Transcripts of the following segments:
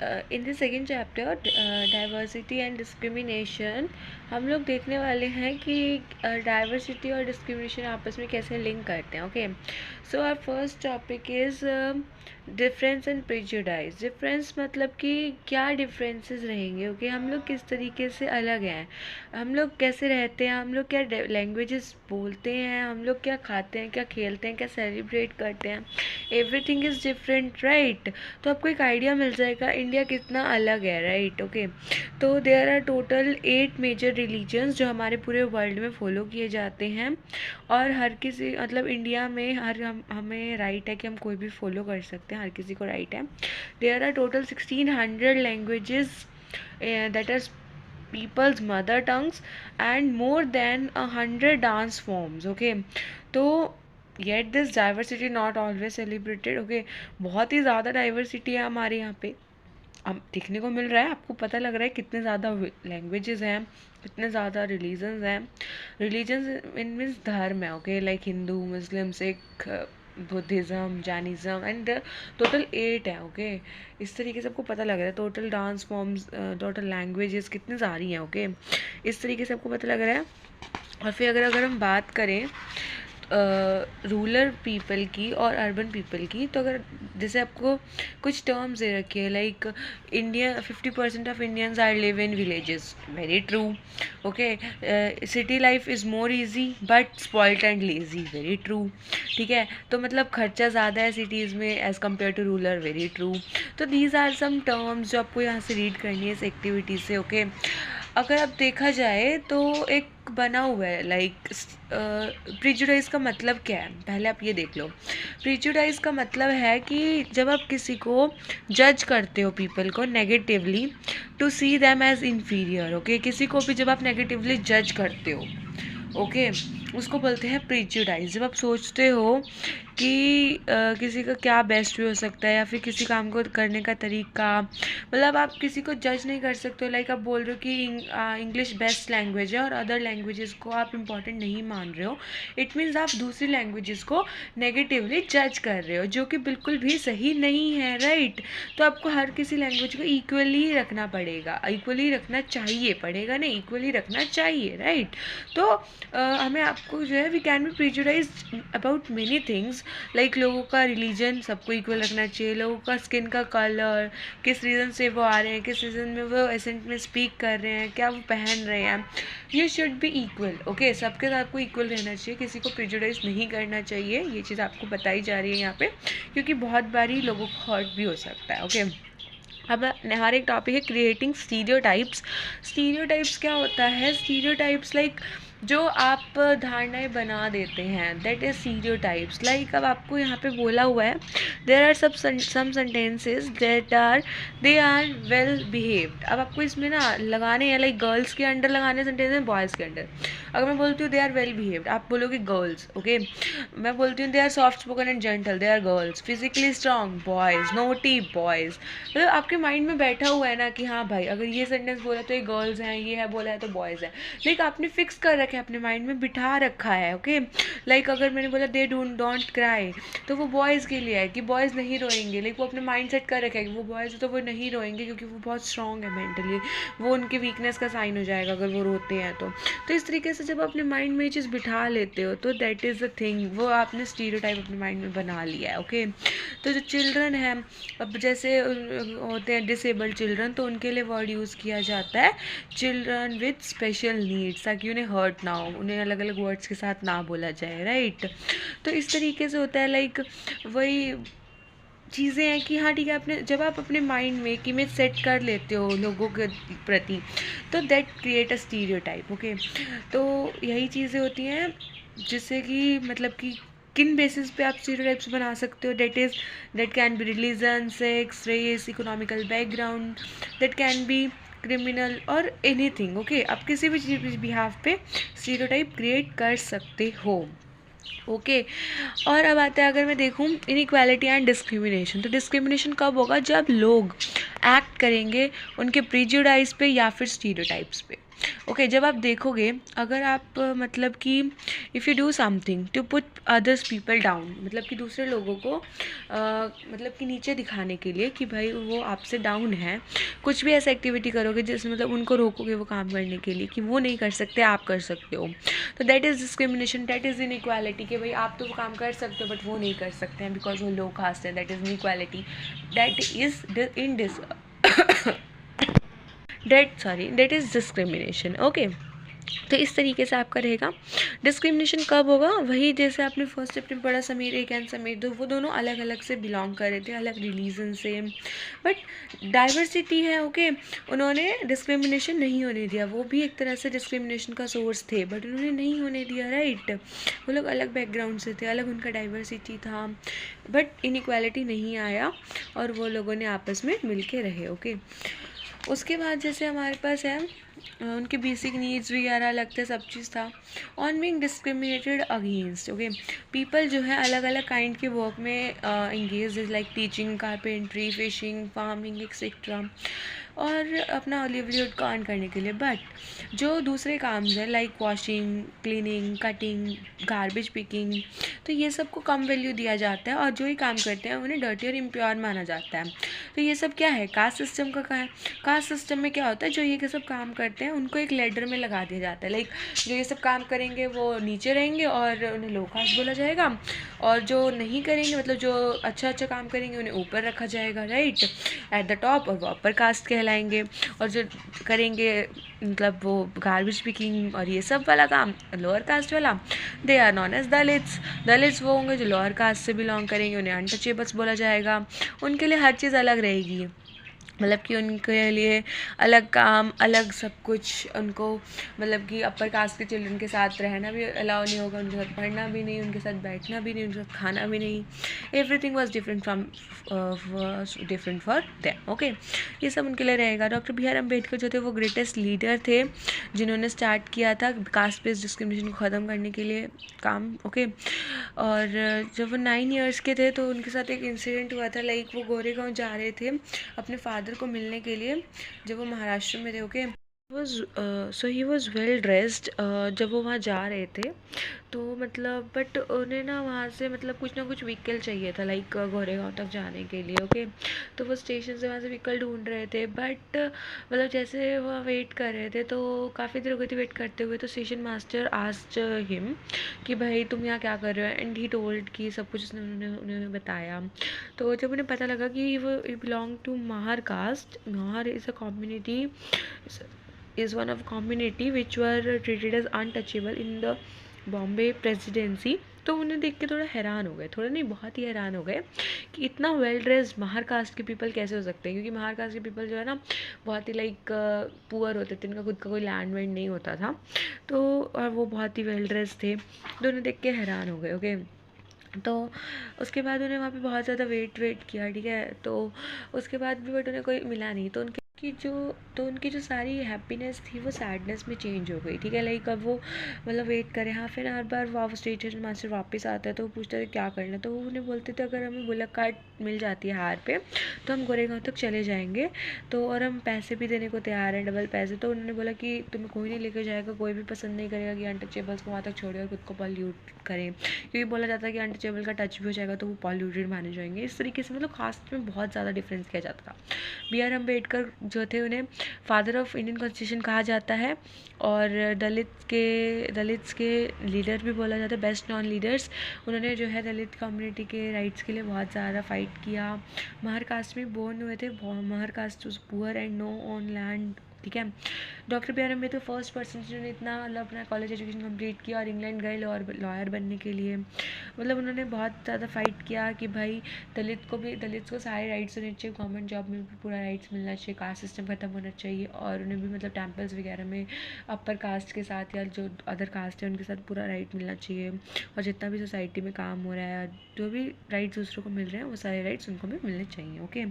In the second chapter diversity and discrimination हम लोग देखने वाले हैं कि डाइवर्सिटी और डिस्क्रिमिनेशन आपस में कैसे लिंक करते हैं. Okay, so our first topic is difference and prejudice. Difference मतलब कि क्या डिफरेंसेस रहेंगे. ओके, हम लोग किस तरीके से अलग हैं, हम लोग कैसे रहते हैं, हम लोग क्या लैंग्वेजेस बोलते हैं, हम लोग क्या खाते हैं, क्या खेलते हैं, क्या सेलिब्रेट करते हैं. Everything is different, right. तो आपको एक आइडिया मिल जाएगा इंडिया कितना अलग है, राइट. ओके, तो there are total 8 major religions जो हमारे पूरे वर्ल्ड में फॉलो किए जाते हैं. और हर किसी मतलब इंडिया में हमें राइट है कि हम कोई भी फॉलो कर सकते हैं, हर किसी को राइट है. There are total 1600 languages that are people's mother tongues and more than 100 dance forms. Okay, तो yet this diversity not always celebrated. Okay, बहुत ही ज़्यादा डाइवर्सिटी है हमारे यहाँ पे, अब देखने को मिल रहा है. आपको पता लग रहा है कितने ज़्यादा लैंग्वेजेस हैं, कितने ज़्यादा रिलीजन्स हैं. रिलीजन्स इन मीन्स धर्म है. Okay, like Hindu, Muslim, Sikh, Buddhism, Jainism and total 8 है. ओके, इस तरीके से आपको पता लग रहा है. Total dance forms, total languages कितनी सारी हैं. ओके, इस तरीके से आपको पता लग रहा है. और फिर अगर हम बात करें रूरल पीपल की और अर्बन पीपल की, तो अगर जैसे आपको कुछ टर्म्स दे रखी है like India 50% of Indians are live in villages. Very true. Okay, city life is more easy but spoiled and lazy. Very true. ठीक है, तो मतलब खर्चा ज़्यादा है सिटीज़ में as compare to rural. Very true. तो दीज आर सम टर्म्स जो आपको यहाँ से रीड करनी है इस एक्टिविटी से. ओके, अगर अब देखा जाए तो एक बना हुआ है लाइक प्रिजुडाइज का मतलब क्या है, पहले आप ये देख लो. प्रिजुडाइज का मतलब है कि जब आप किसी को जज करते हो, पीपल को negatively, to see them as inferior. Okay, किसी को भी जब आप नेगेटिवली जज करते हो, ओके, उसको बोलते हैं प्रिजुडाइज. जब आप सोचते हो कि किसी का क्या बेस्ट भी हो सकता है या फिर किसी काम को करने का तरीका, मतलब आप किसी को जज नहीं कर सकते हो. लाइक आप बोल रहे हो कि इंग्लिश बेस्ट लैंग्वेज है और अदर लैंग्वेजेस को आप इम्पॉर्टेंट नहीं मान रहे हो. इट मीन्स आप दूसरी लैंग्वेजेस को नेगेटिवली जज कर रहे हो, जो कि बिल्कुल भी सही नहीं है, राइट. तो आपको हर किसी लैंग्वेज को इक्वली रखना पड़ेगा, इक्वली रखना चाहिए, पड़ेगा नहीं, इक्वली रखना चाहिए, राइट. तो हमें आपको जो है we can be prejudice about many things, like लोगों का रिलीजन सबको इक्वल रखना चाहिए, लोगों का स्किन का कलर, किस रीज़न से वो आ रहे हैं, किस रीज़न में वो एसेंट में स्पीक कर रहे हैं, क्या वो पहन रहे हैं, you should be equal. Okay, सबके साथ आपको इक्वल रहना चाहिए, किसी को प्रिजुडाइज नहीं करना चाहिए. ये चीज़ आपको बताई जा रही है यहाँ पे, क्योंकि बहुत बारी लोगों को हर्ट भी हो सकता है. ओके, अब हमारा एक टॉपिक है क्रिएटिंग स्टीरियोटाइप्स. स्टीरियोटाइप्स क्या होता है? स्टीरियोटाइप्स लाइक जो आप धारणाएं बना देते हैं, दैट इज स्टीरियोटाइप्स. लाइक अब आपको यहाँ पे बोला हुआ है there are some sentences that are they are well behaved. अब आपको इसमें ना लगाने हैं, लाइक गर्ल्स के अंडर लगाने सेंटेंस हैं, बॉयज़ के अंडर. अगर मैं बोलती हूँ दे आर वेल बिहेव्ड, आप बोलोगे गर्ल्स. ओके, मैं बोलती हूँ they are soft spoken and gentle, they are girls. Physically strong, boys. Naughty, boys. मतलब आपके माइंड में बैठा हुआ है ना कि हाँ भाई, अगर ये सेंटेंस बोला तो ये गर्ल्स हैं, ये है बोला है तो बॉयज़ हैं. लाइक आपने फिक्स कर रखा है, अपने माइंड में बिठा रखा है. ओके, लाइक अगर मैंने बोला दे डोंट क्राई, तो वो बॉयज़ के लिए है कि बॉयज़ नहीं रोएंगे. लाइक वो अपने माइंड सेट कर रखा है कि वो बॉयज़ है तो वो नहीं रोएंगे क्योंकि वो बहुत स्ट्रॉन्ग है मेंटली, वो उनकी वीकनेस का साइन हो जाएगा अगर वो रोते हैं तो. तो इस तरीके से जब अपने माइंड में ये चीज़ बिठा लेते हो तो दैट इज़ द थिंग, वो आपने स्टीरियोटाइप अपने माइंड में बना लिया है. ओके, तो जो चिल्ड्रन है, अब जैसे होते हैं डिसेबल्ड चिल्ड्रन, तो उनके लिए वर्ड यूज़ किया जाता है चिल्ड्रन विथ स्पेशल नीड्स, ताकि उन्हें हर्ट ना हो, उन्हें अलग अलग वर्ड्स के साथ ना बोला जाए, राइट. तो इस तरीके से होता है. लाइक वही चीज़ें हैं कि हाँ ठीक है, अपने जब आप अपने माइंड में एक इमेज सेट कर लेते हो लोगों के प्रति, तो that create a stereotype. Okay, तो यही चीज़ें होती हैं जिससे कि मतलब कि किन बेसिस पे आप स्टीरियोटाइप्स बना सकते हो. That can be religion, sex, race, economical background, that can be criminal और एनीथिंग. ओके, आप किसी भी चीज़ बिहाफ पे स्टीरियोटाइप क्रिएट कर सकते हो. ओके, और अब आता है, अगर मैं देखूँ इनइक्वालिटी एंड डिस्क्रिमिनेशन, तो डिस्क्रिमिनेशन कब होगा? जब लोग एक्ट करेंगे उनके प्रीजुडाइज पे या फिर स्टीरियोटाइप्स पे. ओके जब आप देखोगे, अगर आप मतलब कि if you do something to put others people down, मतलब कि दूसरे लोगों को मतलब कि नीचे दिखाने के लिए कि भाई वो आपसे डाउन है, कुछ भी ऐसा एक्टिविटी करोगे जिसमें मतलब उनको रोकोगे वो काम करने के लिए कि वो नहीं कर सकते आप कर सकते हो, तो that is discrimination, that is inequality कि भाई आप तो वो काम कर सकते हो बट वो नहीं कर सकते हैं बिकॉज वो लो कास्ट है, that is inequality, that is in dis that is discrimination. Okay, तो इस तरीके से आपका रहेगा। डिस्क्रिमिनेशन कब होगा, वही जैसे आपने फर्स्ट चैप्टर में पढ़ा, समीर एक एंड समीर दो, वो दोनों अलग अलग से बिलोंग कर रहे थे, अलग रिलीजन से, बट डाइवर्सिटी है। ओके, उन्होंने डिस्क्रिमिनेशन नहीं होने दिया, वो भी एक तरह से डिस्क्रिमिनेशन का सोर्स थे बट उन्होंने नहीं होने दिया, राइट। वो लोग अलग बैकग्राउंड से थे, अलग उनका डाइवर्सिटी था, बट इनइक्वालिटी नहीं आया और वो लोगों ने आपस में मिल के रहे। ओके, उसके बाद जैसे हमारे पास है उनके बेसिक नीड्स वगैरह अलग थे, सब चीज़ था। On being discriminated against, okay, people जो है अलग अलग काइंड के वर्क में engage, like teaching, carpentry, fishing, farming etcetera, और अपना लिवलीहुड को अर्न करने के लिए। बट जो दूसरे काम हैं like washing, cleaning, cutting, garbage picking, तो ये सब को कम वैल्यू दिया जाता है और जो ही काम करते हैं उन्हें डर्टी और इम्प्योर माना जाता है। तो ये सब क्या है, कास्ट सिस्टम का है। कास्ट सिस्टम में क्या होता है, जो ये सब काम करते हैं उनको एक लेडर में लगा दिया जाता है, लाइक जो ये सब काम करेंगे वो नीचे रहेंगे और उन्हें लो कास्ट बोला जाएगा, और जो नहीं करेंगे मतलब जो अच्छा अच्छा काम करेंगे उन्हें ऊपर रखा जाएगा, राइट, एट द टॉप, और वो अपर कास्ट कहलाएंगे। और जो करेंगे मतलब वो गार्बेज पिकिंग और ये सब वाला काम, लोअर कास्ट वाला, they are known as Dalits. Dalits वो होंगे जो लोअर कास्ट से बिलोंग करेंगे, उन्हें अनटचेबल्स बोला जाएगा। उनके लिए हर चीज़ अलग रहेगी, मतलब कि उनके लिए अलग काम, अलग सब कुछ। उनको मतलब कि अपर कास्ट के चिल्ड्रन के साथ रहना भी अलाउ नहीं होगा, उनके साथ पढ़ना भी नहीं, उनके साथ बैठना भी नहीं, उनके साथ खाना भी नहीं। Everything was different from different for them. Okay, ये सब उनके लिए रहेगा। डॉक्टर बी आर अम्बेडकर जो थे वो ग्रेटेस्ट लीडर थे जिन्होंने स्टार्ट किया था कास्ट बेस्ड डिस्क्रिमिनेशन को ख़त्म करने के लिए काम। ओके, और जब वो 9 ईयर्स के थे तो उनके साथ एक इंसिडेंट हुआ था, लाइक वो गोरेगांव जा रहे थे अपने फादर को मिलने के लिए जब वो महाराष्ट्र में थे। Okay, so he was well dressed जब वो वहाँ जा रहे थे, तो मतलब बट उन्हें ना वहाँ से मतलब कुछ ना कुछ व्हीकल चाहिए था, लाइक गोरेगांव तक जाने के लिए। ओके, तो वो स्टेशन से वहाँ से व्हीकल ढूंढ रहे थे, बट मतलब जैसे वो वेट कर रहे थे तो काफ़ी देर हो गई थी वेट करते हुए, तो स्टेशन मास्टर आस्क्ड हिम कि भाई तुम यहाँ क्या कर रहे हो, एंड ही टोल्ड कि सब कुछ उन्होंने उन्हें बताया। तो जब उन्हें पता लगा कि वो belong to Mahar caste, Mahar is a community, is one of community which were treated as untouchable in the Bombay presidency, तो उन्हें देख के थोड़ा हैरान हो गए, थोड़ा नहीं बहुत ही हैरान हो गए कि इतना वेल ड्रेस्ड महार कास्ट के पीपल कैसे हो सकते हैं, क्योंकि महार कास्ट के पीपल जो है ना बहुत ही लाइक पुअर होते थे, इनका खुद का कोई लैंड वैंड नहीं होता था, तो और वो बहुत ही वेल ड्रेस्ड थे, तो उन्हें देख के हैरान हो गए। ओके, तो उसके बाद उन्हें वहाँ पे बहुत ज़्यादा वेट किया, ठीक है, तो उसके बाद भी बट उन्हें कोई मिला नहीं, तो उनकी जो सारी हैप्पीनेस थी वो सैडनेस में चेंज हो गई, ठीक है, लाइक अब वो मतलब वेट करें, हाँ, फिर हर बार वो स्टेशन मास्टर वापस आता है तो वो पूछते थे क्या करना, तो वो उन्हें बोलते थे अगर हमें बुलक कार्ट मिल जाती है हार पे तो हम गोरेगांव तक चले जाएंगे, तो और हम पैसे भी देने को तैयार हैं, डबल पैसे। तो उन्होंने बोला कि तुम्हें कोई नहीं लेकर जाएगा, कोई भी पसंद नहीं करेगा कि अनटचेबल्स को वहाँ तक छोड़े और खुद को पॉल्यूट करें, क्योंकि बोला जाता है कि अनटचेबल का टच भी हो जाएगा तो वो पॉल्यूटेड माने जाएंगे। इस तरीके से मतलब कास्ट में बहुत ज़्यादा डिफरेंस किया जाता था। बी आर अम्बेडकर जो थे उन्हें फादर ऑफ इंडियन कॉन्स्टिट्यूशन कहा जाता है, और दलित्स के लीडर भी बोला जाता है, बेस्ट नॉन लीडर्स। उन्होंने जो है दलित कम्युनिटी के राइट्स के लिए बहुत ज़्यादा फाइट किया। महर कास्ट में बोर्न हुए थे, Mahar caste was poor and no on land, ठीक है। Doctor B R Ambedkar first person जिन्होंने इतना मतलब अपना कॉलेज एजुकेशन कंप्लीट किया और इंग्लैंड गए लॉयर बनने के लिए, मतलब उन्होंने बहुत ज़्यादा फाइट किया कि भाई दलित्स को सारे राइट्स होने चाहिए, गवर्नमेंट जॉब में भी पूरा राइट्स मिलना चाहिए, कास्ट सिस्टम खत्म होना चाहिए, और उन्हें भी मतलब टेम्पल्स वगैरह में अपर कास्ट के साथ या जो अदर कास्ट है उनके साथ पूरा राइट मिलना चाहिए, और जितना भी सोसाइटी में काम हो रहा है, जो भी राइट्स दूसरों को मिल रहे हैं वो सारे राइट्स उनको भी मिलने चाहिए। ओके,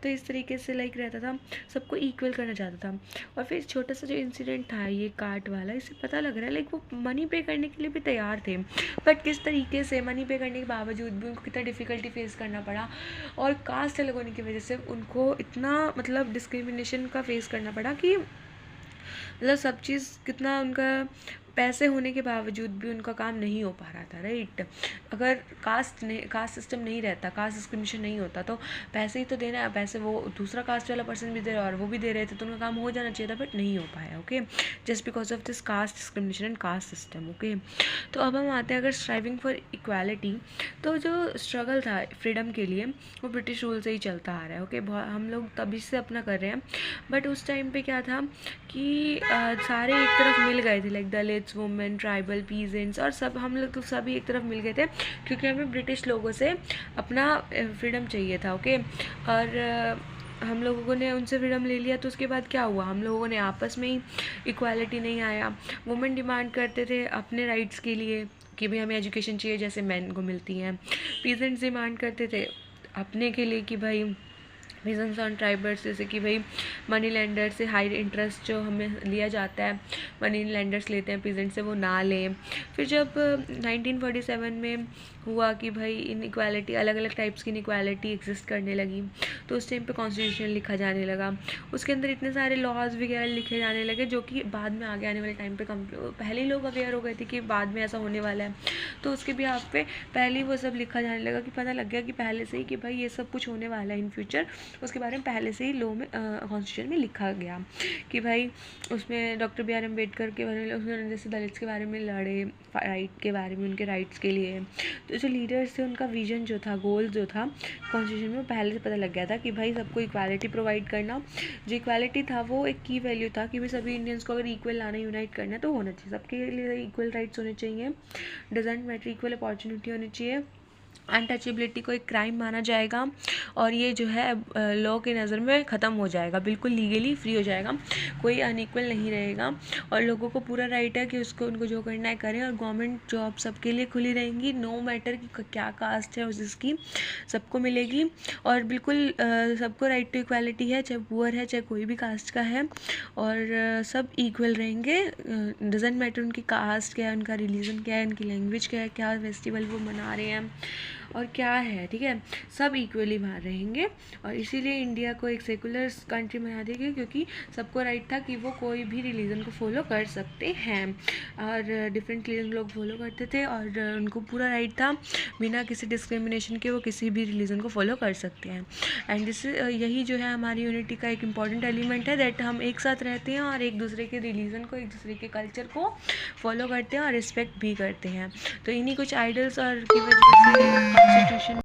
तो इस तरीके से लाइक रहता था, सबको इक्वल करना चाहता था। और फिर छोटा सा जो इंसिडेंट था ये कार्ट वाला, इससे पता लग रहा है लाइक वो मनी पे करने के लिए भी तैयार थे, बट किस तरीके से मनी पे करने के बावजूद भी उनको कितना डिफ़िकल्टी फेस करना पड़ा, और कास्ट अलग होने की वजह से उनको इतना मतलब डिस्क्रिमिनेशन का फेस करना पड़ा कि मतलब सब चीज़ कितना उनका पैसे होने के बावजूद भी उनका काम नहीं हो पा रहा था, राइट। अगर कास्ट सिस्टम नहीं रहता, कास्ट डिस्क्रिमिनेशन नहीं होता, तो पैसे ही तो देना है, पैसे वो दूसरा कास्ट वाला पर्सन भी दे रहा है और वो भी दे रहे थे, तो उनका काम हो जाना चाहिए था, बट नहीं हो पाया, okay, just because of this caste discrimination and caste system, okay. तो अब हम आते हैं अगर स्ट्राइविंग फॉर इक्वालिटी, तो जो स्ट्रगल था फ्रीडम के लिए वो ब्रिटिश रूल से ही चलता आ रहा है, ओके। हम लोग तभी से अपना कर रहे हैं, बट उस टाइम पे क्या था कि सारे एक तरफ मिल गए थे, like Dalits, women, tribal, peasants, और सब हम लोग तो सभी एक तरफ मिल गए थे, क्योंकि हमें ब्रिटिश लोगों से अपना फ्रीडम चाहिए था, ओके। और हम लोगों ने उनसे फ्रीडम ले लिया, तो उसके बाद क्या हुआ, हम लोगों ने आपस में ही इक्वालिटी नहीं आया। वुमेन डिमांड करते थे अपने राइट्स के लिए कि भाई हमें एजुकेशन चाहिए जैसे मैन को मिलती हैं। पीजेंट्स डिमांड करते थे अपने के लिए कि भाई पीजेंट्स ऑन ट्राइबर्स, जैसे कि भाई मनी लेंडर से हाई इंटरेस्ट जो हमें लिया जाता है, मनी लेंडर्स लेते हैं पीजेंट से, वो ना लें। फिर जब 1947 में हुआ कि भाई इनइक्वालिटी, अलग अलग टाइप्स की इनइक्वालिटी एग्जिस्ट करने लगी, तो उस टाइम पे कॉन्स्टिट्यूशन लिखा जाने लगा, उसके अंदर इतने सारे लॉज वगैरह लिखे जाने लगे, जो कि बाद में आगे आने वाले टाइम पे पहले ही लोग अवेयर हो गए थे कि बाद में ऐसा होने वाला है, तो उसके भी आप पे पहले ही वो सब लिखा जाने लगा, कि पता लग गया कि पहले से ही कि भाई ये सब कुछ होने वाला है इन फ्यूचर। उसके बारे में पहले से ही लॉ में, कॉन्स्टिट्यूशन में लिखा गया कि भाई उसमें डॉक्टर बी आर अम्बेडकर के बारे में, उन्होंने जैसे दलित्स के बारे में लड़े, राइट के बारे में, उनके राइट्स के लिए। तो जो लीडर्स थे उनका विजन जो था, गोल जो था कॉन्स्टिट्यूशन में, पहले से पता लग गया था कि भाई सबको इक्वालिटी प्रोवाइड करना। जो इक्वालिटी था वो एक की वैल्यू था कि भाई सभी इंडियंस को अगर इक्वल लाना, यूनाइट करना है, तो होना चाहिए, सबके लिए इक्वल राइट्स होने चाहिए, डजेंट मैटर, इक्वल अपॉर्चुनिटी होनी चाहिए, अनटचेबिलिटी को एक क्राइम माना जाएगा, और ये जो है लॉ की नज़र में ख़त्म हो जाएगा, बिल्कुल लीगली फ्री हो जाएगा, कोई अनइक्वल नहीं रहेगा, और लोगों को पूरा राइट है कि उसको उनको जो करना है करें, और गवर्नमेंट जॉब सबके लिए खुली रहेंगी, नो मैटर कि क्या कास्ट है उसकी, सबको मिलेगी, और बिल्कुल सबको राइट टू इक्वालिटी है, चाहे पुअर है चाहे कोई भी कास्ट का है, और सब इक्वल रहेंगे, डजेंट मैटर उनकी कास्ट क्या है, उनका रिलीजन क्या है, उनकी लैंग्वेज क्या है, क्या फेस्टिवल वो मना रहे हैं और क्या है, ठीक है, सब इक्वली वहाँ रहेंगे। और इसीलिए इंडिया को एक सेकुलर कंट्री बना दी गई, क्योंकि सबको राइट था कि वो कोई भी रिलीजन को फॉलो कर सकते हैं, और डिफरेंट रिलीजन लोग फॉलो करते थे, और उनको पूरा राइट था बिना किसी डिस्क्रिमिनेशन के वो किसी भी रिलीजन को फॉलो कर सकते हैं। एंड दिस यही जो है हमारी यूनिटी का एक इम्पॉर्टेंट एलिमेंट है, दैट हम एक साथ रहते हैं और एक दूसरे के रिलीजन को, एक दूसरे के कल्चर को फॉलो करते हैं और रिस्पेक्ट भी करते हैं। तो इन्हीं कुछ आइडल्स और की वजह से कॉन्स्टिट्यूशन